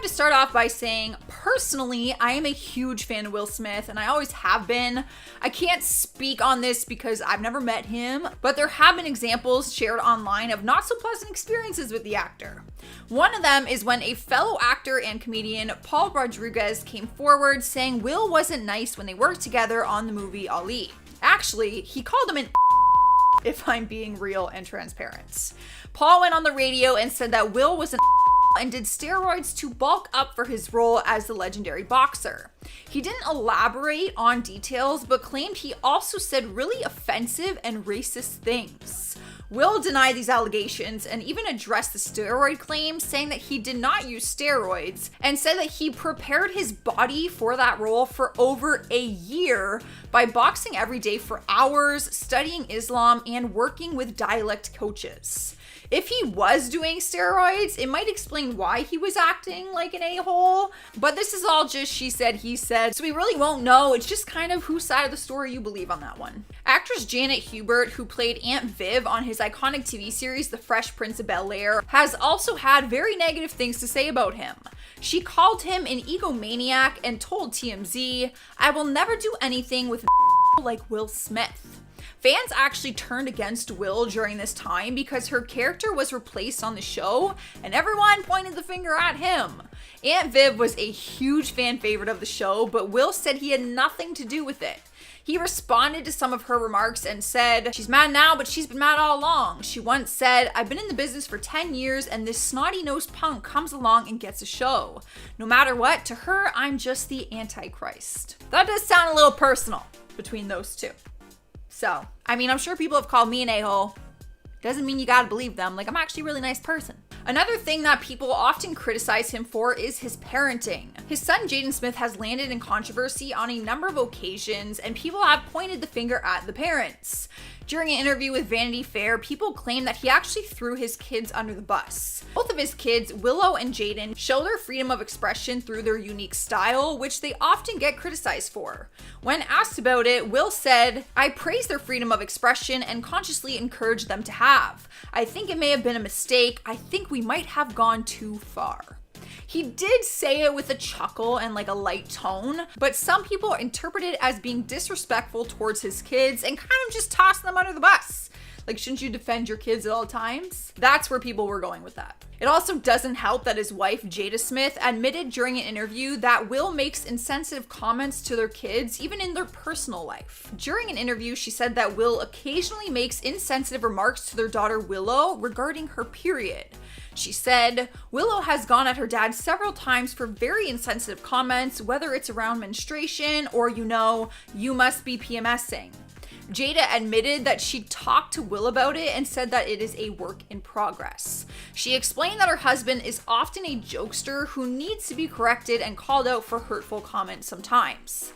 have to start off by saying, personally, I am a huge fan of Will Smith, and I always have been. I can't speak on this because I've never met him, but there have been examples shared online of not so pleasant experiences with the actor. One of them is when a fellow actor and comedian, Paul Rodriguez, came forward saying Will wasn't nice when they worked together on the movie Ali. Actually, he called him an if I'm being real and transparent. Paul went on the radio and said that Will was an and did steroids to bulk up for his role as the legendary boxer. He didn't elaborate on details, but claimed he also said really offensive and racist things. Will denied these allegations and even addressed the steroid claim, saying that he did not use steroids and said that he prepared his body for that role for over a year by boxing every day for hours, studying Islam, and working with dialect coaches. If he was doing steroids, it might explain why he was acting like an a-hole, but this is all just she said, he said, so we really won't know. It's just kind of whose side of the story you believe on that one. Actress Janet Hubert, who played Aunt Viv on his iconic TV series The Fresh Prince of Bel-Air, has also had very negative things to say about him. She called him an egomaniac and told TMZ, "I will never do anything with like Will Smith." Fans actually turned against Will during this time because her character was replaced on the show and everyone pointed the finger at him. Aunt Viv was a huge fan favorite of the show, but Will said he had nothing to do with it. He responded to some of her remarks and said, "She's mad now, but she's been mad all along." She once said, "I've been in the business for 10 years and this snotty-nosed punk comes along and gets a show. No matter what, to her, I'm just the Antichrist." That does sound a little personal between those two. So, I mean, I'm sure people have called me an a-hole. Doesn't mean you gotta believe them. Like, I'm actually a really nice person. Another thing that people often criticize him for is his parenting. His son Jaden Smith has landed in controversy on a number of occasions, and people have pointed the finger at the parents. During an interview with Vanity Fair, people claim that he actually threw his kids under the bus. Both of his kids, Willow and Jaden, show their freedom of expression through their unique style, which they often get criticized for. When asked about it, Will said, "I praise their freedom of expression and consciously encourage them to have. I think it may have been a mistake. I think we might have gone too far." He did say it with a chuckle and like a light tone, but some people interpret it as being disrespectful towards his kids and kind of just toss them under the bus. Like, shouldn't you defend your kids at all times? That's where people were going with that. It also doesn't help that his wife, Jada Smith, admitted during an interview that Will makes insensitive comments to their kids, even in their personal life. During an interview, she said that Will occasionally makes insensitive remarks to their daughter Willow regarding her period. She said, "Willow has gone at her dad several times for very insensitive comments, whether it's around menstruation or, you must be PMSing." Jada admitted that she talked to Will about it and said that it is a work in progress. She explained that her husband is often a jokester who needs to be corrected and called out for hurtful comments sometimes.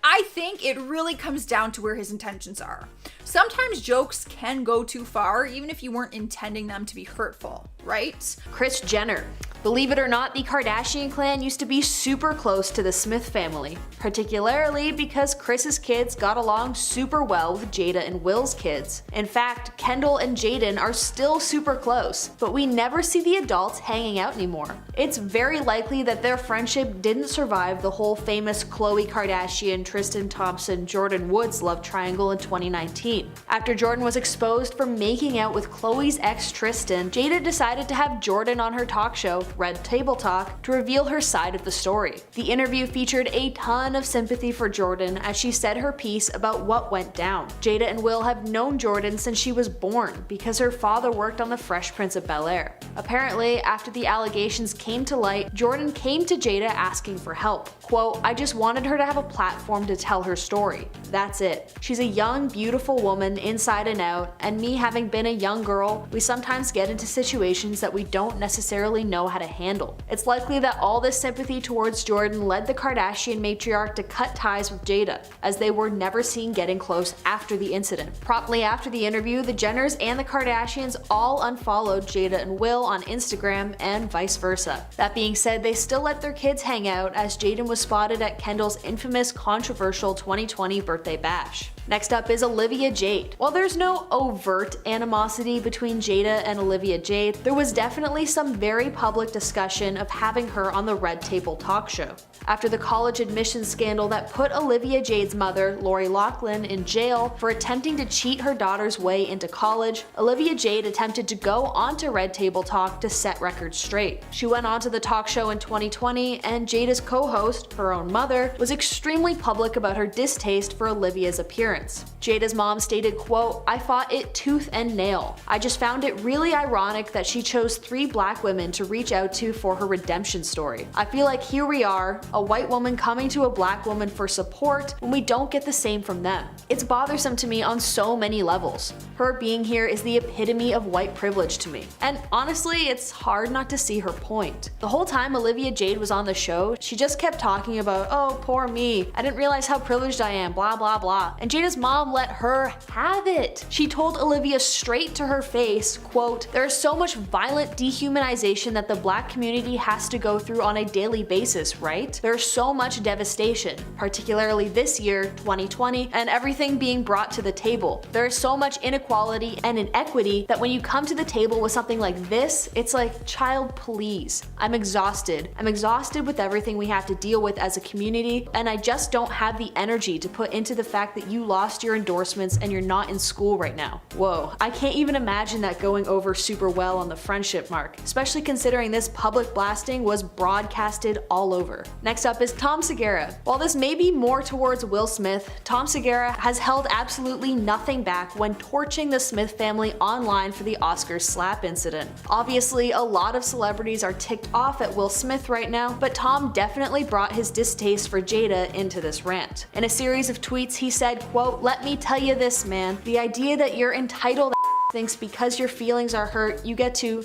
I think it really comes down to where his intentions are. Sometimes jokes can go too far, even if you weren't intending them to be hurtful, right? Kris Jenner. Believe it or not, the Kardashian clan used to be super close to the Smith family, particularly because Kris's kids got along super well with Jada and Will's kids. In fact, Kendall and Jaden are still super close, but we never see the adults hanging out anymore. It's very likely that their friendship didn't survive the whole famous Khloe Kardashian, Tristan Thompson, Jordyn Woods love triangle in 2019. After Jordyn was exposed for making out with Khloe's ex Tristan, Jada decided to have Jordyn on her talk show, Red Table Talk, to reveal her side of the story. The interview featured a ton of sympathy for Jordyn as she said her piece about what went down. Jada and Will have known Jordyn since she was born because her father worked on The Fresh Prince of Bel-Air. Apparently, after the allegations came to light, Jordyn came to Jada asking for help. Quote, "I just wanted her to have a platform to tell her story. That's it. She's a young, beautiful woman inside and out, and me having been a young girl, we sometimes get into situations that we don't necessarily know how to handle." It's likely that all this sympathy towards Jordyn led the Kardashian matriarch to cut ties with Jada, as they were never seen getting close after the incident. Promptly after the interview, the Jenners and the Kardashians all unfollowed Jada and Will on Instagram and vice versa. That being said, they still let their kids hang out as Jaden was spotted at Kendall's infamous controversial 2020 birthday bash. Next up is Olivia Jade. While there's no overt animosity between Jada and Olivia Jade, there was definitely some very public discussion of having her on the Red Table talk show. After the college admissions scandal that put Olivia Jade's mother, Lori Loughlin, in jail for attempting to cheat her daughter's way into college, Olivia Jade attempted to go onto Red Table Talk to set records straight. She went onto the talk show in 2020, and Jada's co-host, her own mother, was extremely public about her distaste for Olivia's appearance. Jada's mom stated, quote, "I fought it tooth and nail. I just found it really ironic that she chose 3 black women to reach out to for her redemption story. I feel like here we are, a white woman coming to a black woman for support when we don't get the same from them. It's bothersome to me on so many levels. Her being here is the epitome of white privilege to me." And honestly, it's hard not to see her point. The whole time Olivia Jade was on the show, she just kept talking about, "Oh, poor me. I didn't realize how privileged I am, blah blah blah." And Jada's mom let her have it. She told Olivia straight to her face, quote, "There is so much violent dehumanization that the black community has to go through on a daily basis, right? There's so much devastation, particularly this year, 2020, and everything being brought to the table. There is so much inequality and inequity that when you come to the table with something like this, it's like, child, please. I'm exhausted. I'm exhausted with everything we have to deal with as a community, and I just don't have the energy to put into the fact that you lost your endorsements and you're not in school right now." Whoa, I can't even imagine that going over super well on the friendship mark, especially considering this public blasting was broadcasted all over. Next up is Tom Segura. While this may be more towards Will Smith, Tom Segura has held absolutely nothing back when torching the Smith family online for the Oscars slap incident. Obviously, a lot of celebrities are ticked off at Will Smith right now, but Tom definitely brought his distaste for Jada into this rant. In a series of tweets, he said, quote, "Let me tell you this, man. The idea that you're entitled thinks because your feelings are hurt, you get to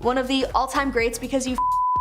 one of the all-time greats because you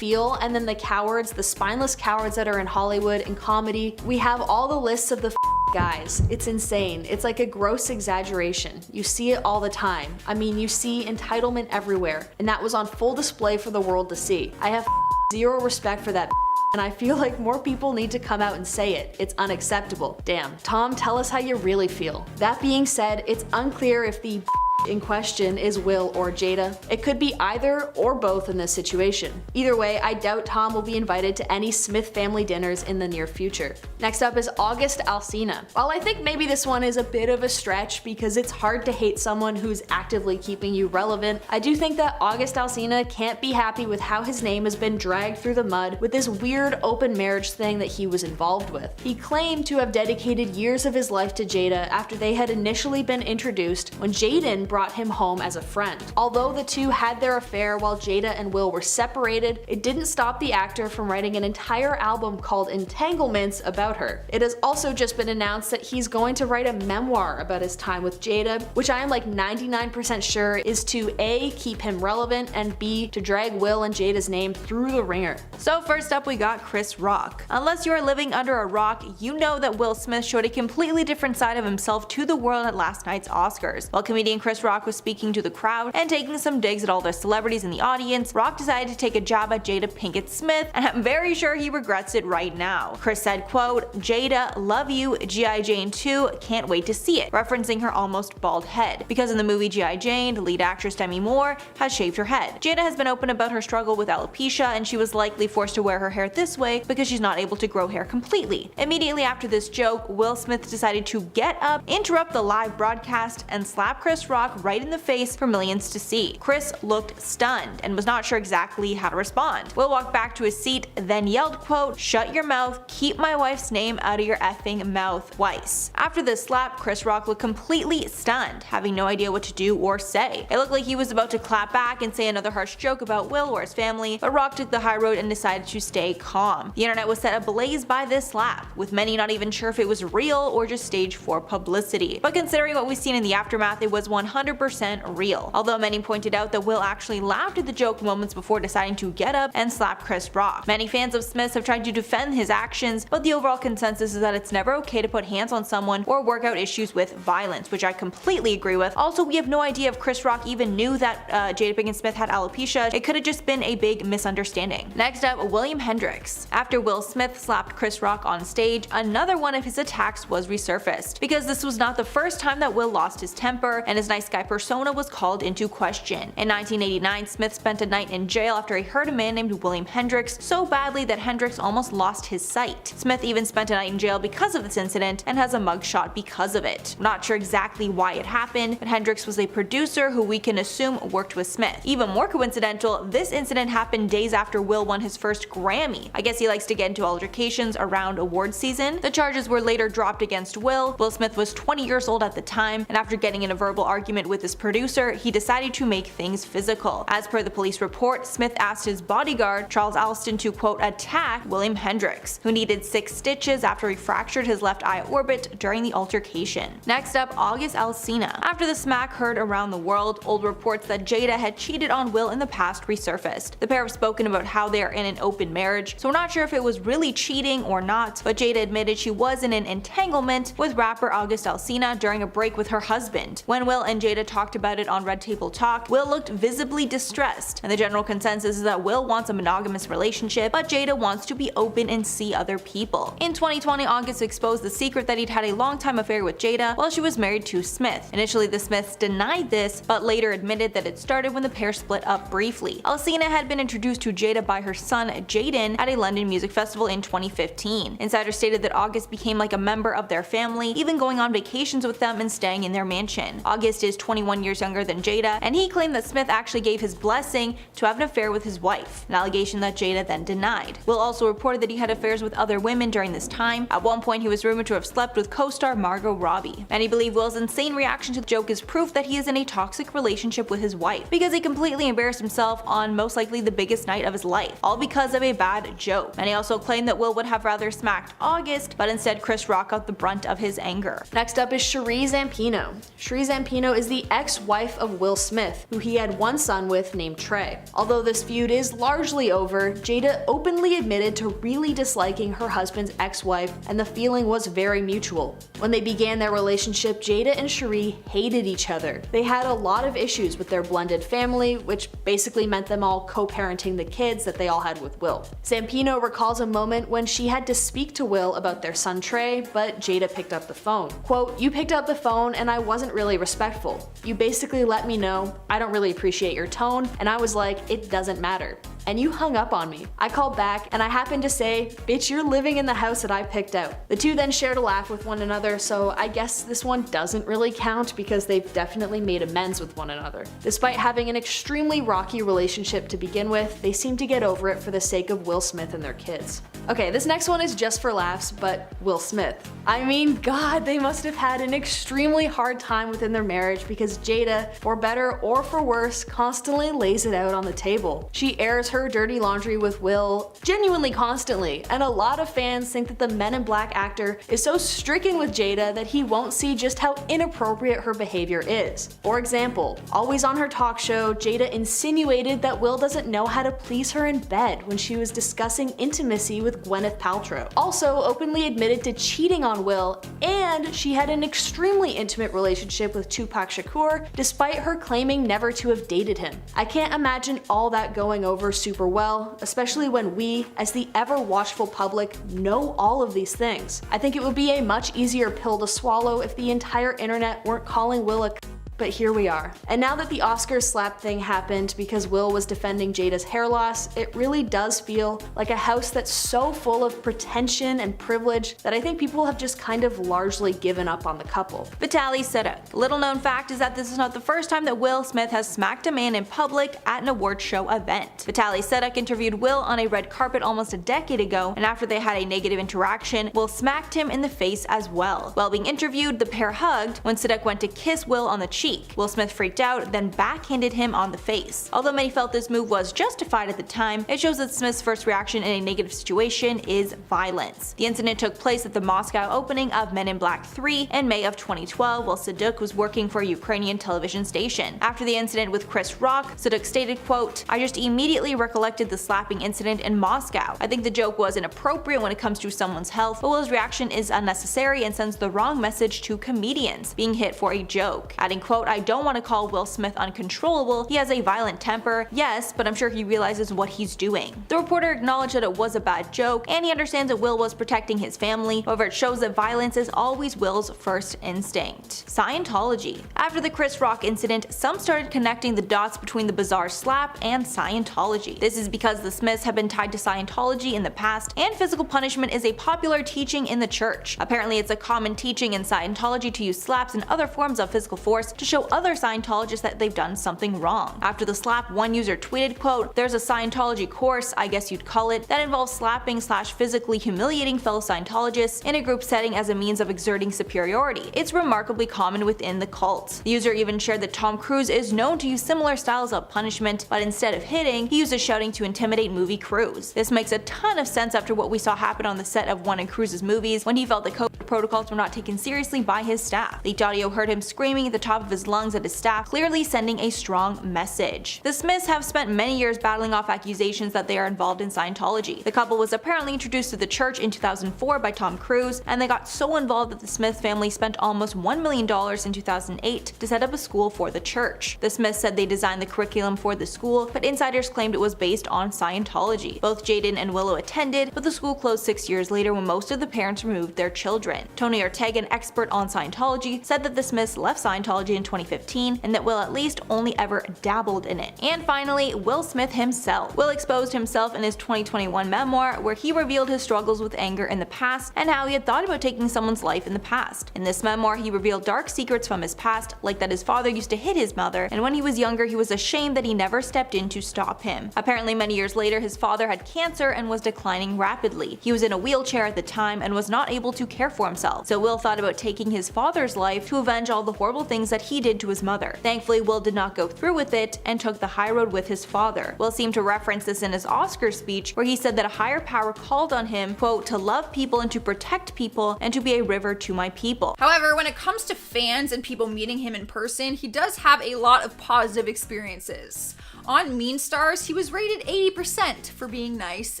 feel, and then the cowards, the spineless cowards that are in Hollywood and comedy. We have all the lists of the guys. It's insane. It's like a gross exaggeration. You see it all the time. I mean, you see entitlement everywhere, and that was on full display for the world to see. I have zero respect for that, and I feel like more people need to come out and say it. It's unacceptable. Damn. Tom, tell us how you really feel." That being said, it's unclear if the in question is Will or Jada. It could be either or both in this situation. Either way, I doubt Tom will be invited to any Smith family dinners in the near future. Next up is August Alsina. While I think maybe this one is a bit of a stretch because it's hard to hate someone who's actively keeping you relevant, I do think that August Alsina can't be happy with how his name has been dragged through the mud with this weird open marriage thing that he was involved with. He claimed to have dedicated years of his life to Jada after they had initially been introduced when Jaden brought him home as a friend. Although the two had their affair while Jada and Will were separated, it didn't stop the actor from writing an entire album called Entanglements about her. It has also just been announced that he's going to write a memoir about his time with Jada, which I am like 99% sure is to A, keep him relevant, and B, to drag Will and Jada's name through the ringer. So first up we got Chris Rock. Unless you are living under a rock, you know that Will Smith showed a completely different side of himself to the world at last night's Oscars. While comedian Chris Rock was speaking to the crowd and taking some digs at all the celebrities in the audience, Rock decided to take a jab at Jada Pinkett Smith, and I'm very sure he regrets it right now. Chris said, quote, "Jada, love you, G.I. Jane 2, can't wait to see it," referencing her almost bald head, because in the movie G.I. Jane, the lead actress Demi Moore has shaved her head. Jada has been open about her struggle with alopecia, and she was likely forced to wear her hair this way because she's not able to grow hair completely. Immediately after this joke, Will Smith decided to get up, interrupt the live broadcast, and slap Chris Rock right in the face for millions to see. Chris looked stunned and was not sure exactly how to respond. Will walked back to his seat, then yelled, quote, "Shut your mouth, keep my wife's name out of your effing mouth," twice. After this slap, Chris Rock looked completely stunned, having no idea what to do or say. It looked like he was about to clap back and say another harsh joke about Will or his family, but Rock took the high road and decided to stay calm. The internet was set ablaze by this slap, with many not even sure if it was real or just staged for publicity. But considering what we've seen in the aftermath, it was 100% 100% real, although many pointed out that Will actually laughed at the joke moments before deciding to get up and slap Chris Rock. Many fans of Smith's have tried to defend his actions, but the overall consensus is that it's never okay to put hands on someone or work out issues with violence, which I completely agree with. Also, we have no idea if Chris Rock even knew that Jada Pinkett Smith had alopecia. It could have just been a big misunderstanding. Next up, William Hendricks. After Will Smith slapped Chris Rock on stage, another one of his attacks was resurfaced, because this was not the first time that Will lost his temper and his nice guy persona was called into question. In 1989, Smith spent a night in jail after he hurt a man named William Hendricks so badly that Hendricks almost lost his sight. Smith even spent a night in jail because of this incident and has a mugshot because of it. Not sure exactly why it happened, but Hendricks was a producer who we can assume worked with Smith. Even more coincidental, this incident happened days after Will won his first Grammy. I guess he likes to get into altercations around awards season. The charges were later dropped against Will. Will Smith was 20 years old at the time, and after getting in a verbal argument with his producer, he decided to make things physical. As per the police report, Smith asked his bodyguard, Charles Alston, to quote attack William Hendricks, who needed 6 stitches after he fractured his left eye orbit during the altercation. Next up, August Alsina. After the smack heard around the world, old reports that Jada had cheated on Will in the past resurfaced. The pair have spoken about how they are in an open marriage, so we're not sure if it was really cheating or not, but Jada admitted she was in an entanglement with rapper August Alsina during a break with her husband. When Will and Jada talked about it on Red Table Talk, Will looked visibly distressed, and the general consensus is that Will wants a monogamous relationship, but Jada wants to be open and see other people. In 2020, August exposed the secret that he'd had a long-time affair with Jada while she was married to Smith. Initially, the Smiths denied this, but later admitted that it started when the pair split up briefly. Alsina had been introduced to Jada by her son Jaden at a London music festival in 2015. Insiders stated that August became like a member of their family, even going on vacations with them and staying in their mansion. August is 21 years younger than Jada, and he claimed that Smith actually gave his blessing to have an affair with his wife, an allegation that Jada then denied. Will also reported that he had affairs with other women during this time. At one point, he was rumored to have slept with co-star Margot Robbie. Many believe Will's insane reaction to the joke is proof that he is in a toxic relationship with his wife, because he completely embarrassed himself on most likely the biggest night of his life, all because of a bad joke. Many also claim that Will would have rather smacked August, but instead Chris Rock got the brunt of his anger. Next up is Sheree Zampino. Sheree Zampino is the ex-wife of Will Smith, who he had one son with named Trey. Although this feud is largely over, Jada openly admitted to really disliking her husband's ex-wife, and the feeling was very mutual. When they began their relationship, Jada and Sheree hated each other. They had a lot of issues with their blended family, which basically meant them all co-parenting the kids that they all had with Will. Zampino recalls a moment when she had to speak to Will about their son Trey, but Jada picked up the phone. Quote, "You picked up the phone and I wasn't really respectful. You basically let me know, I don't really appreciate your tone, and I was like, it doesn't matter. And you hung up on me. I called back and I happened to say, bitch, you're living in the house that I picked out." The two then shared a laugh with one another, so I guess this one doesn't really count because they've definitely made amends with one another. Despite having an extremely rocky relationship to begin with, they seem to get over it for the sake of Will Smith and their kids. Okay, this next one is just for laughs, but Will Smith. I mean, God, they must have had an extremely hard time within their marriage because Jada, for better or for worse, constantly lays it out on the table. She airs her dirty laundry with Will genuinely constantly, and a lot of fans think that the Men in Black actor is so stricken with Jada that he won't see just how inappropriate her behavior is. For example, always on her talk show, Jada insinuated that Will doesn't know how to please her in bed when she was discussing intimacy with Gwyneth Paltrow. Also openly admitted to cheating on Will, and she had an extremely intimate relationship with Tupac Shakur despite her claiming never to have dated him. I can't imagine all that going over super well, especially when we, as the ever watchful public, know all of these things. I think it would be a much easier pill to swallow if the entire internet weren't calling Will a but here we are. And now that the Oscars slap thing happened because Will was defending Jada's hair loss, it really does feel like a house that's so full of pretension and privilege that I think people have just kind of largely given up on the couple. Vitali Sediuk. Little known fact is that this is not the first time that Will Smith has smacked a man in public at an award show event. Vitali Sediuk interviewed Will on a red carpet almost a decade ago, and after they had a negative interaction, Will smacked him in the face as well. While being interviewed, the pair hugged. When Sediuk went to kiss Will on the cheek, cheek. Will Smith freaked out, then backhanded him on the face. Although many felt this move was justified at the time, it shows that Smith's first reaction in a negative situation is violence. The incident took place at the Moscow opening of Men in Black 3 in May of 2012 while Sediuk was working for a Ukrainian television station. After the incident with Chris Rock, Sediuk stated, quote, "I just immediately recollected the slapping incident in Moscow. I think the joke was inappropriate when it comes to someone's health, but Will's reaction is unnecessary and sends the wrong message to comedians being hit for a joke." Adding, quote, "I don't want to call Will Smith uncontrollable. He has a violent temper, yes, but I'm sure he realizes what he's doing." The reporter acknowledged that it was a bad joke, and he understands that Will was protecting his family. However, it shows that violence is always Will's first instinct. Scientology. After the Chris Rock incident, some started connecting the dots between the bizarre slap and Scientology. This is because the Smiths have been tied to Scientology in the past, and physical punishment is a popular teaching in the church. Apparently, it's a common teaching in Scientology to use slaps and other forms of physical force to show other Scientologists that they've done something wrong. After the slap, one user tweeted, quote, "There's a Scientology course, I guess you'd call it, that involves slapping/physically humiliating fellow Scientologists in a group setting as a means of exerting superiority. It's remarkably common within the cult." The user even shared that Tom Cruise is known to use similar styles of punishment, but instead of hitting, he uses shouting to intimidate movie crews. This makes a ton of sense after what we saw happen on the set of one of Cruise's movies when he felt that COVID protocols were not taken seriously by his staff. Leaked audio heard him screaming at the top of his lungs at his staff, clearly sending a strong message. The Smiths have spent many years battling off accusations that they are involved in Scientology. The couple was apparently introduced to the church in 2004 by Tom Cruise, and they got so involved that the Smith family spent almost $1 million in 2008 to set up a school for the church. The Smiths said they designed the curriculum for the school, but insiders claimed it was based on Scientology. Both Jaden and Willow attended, but the school closed 6 years later when most of the parents removed their children. Tony Ortega, an expert on Scientology, said that the Smiths left Scientology in 2015 and that Will at least only ever dabbled in it. And finally, Will Smith himself. Will exposed himself in his 2021 memoir where he revealed his struggles with anger in the past and how he had thought about taking someone's life in the past. In this memoir, he revealed dark secrets from his past, like that his father used to hit his mother, and when he was younger he was ashamed that he never stepped in to stop him. Apparently many years later his father had cancer and was declining rapidly. He was in a wheelchair at the time and was not able to care for himself, so Will thought about taking his father's life to avenge all the horrible things that he did to his mother. Thankfully, Will did not go through with it and took the high road with his father. Will seemed to reference this in his Oscar speech where he said that a higher power called on him, quote, "to love people and to protect people and to be a river to my people." However, when it comes to fans and people meeting him in person, he does have a lot of positive experiences. On Mean Stars, he was rated 80% for being nice,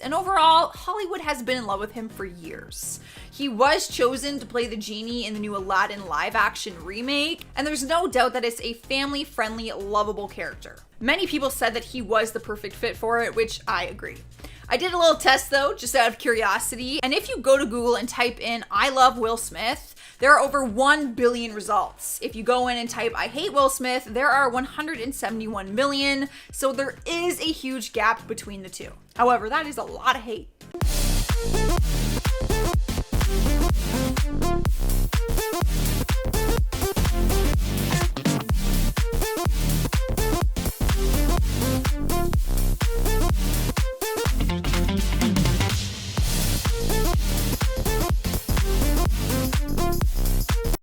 and overall, Hollywood has been in love with him for years. He was chosen to play the genie in the new Aladdin live-action remake, and there's no doubt that it's a family-friendly, lovable character. Many people said that he was the perfect fit for it, which I agree. I did a little test though, just out of curiosity, and if you go to Google and type in "I love Will Smith," there are over 1 billion results. If you go in and type "I hate Will Smith," there are 171 million, so there is a huge gap between the two. However, that is a lot of hate.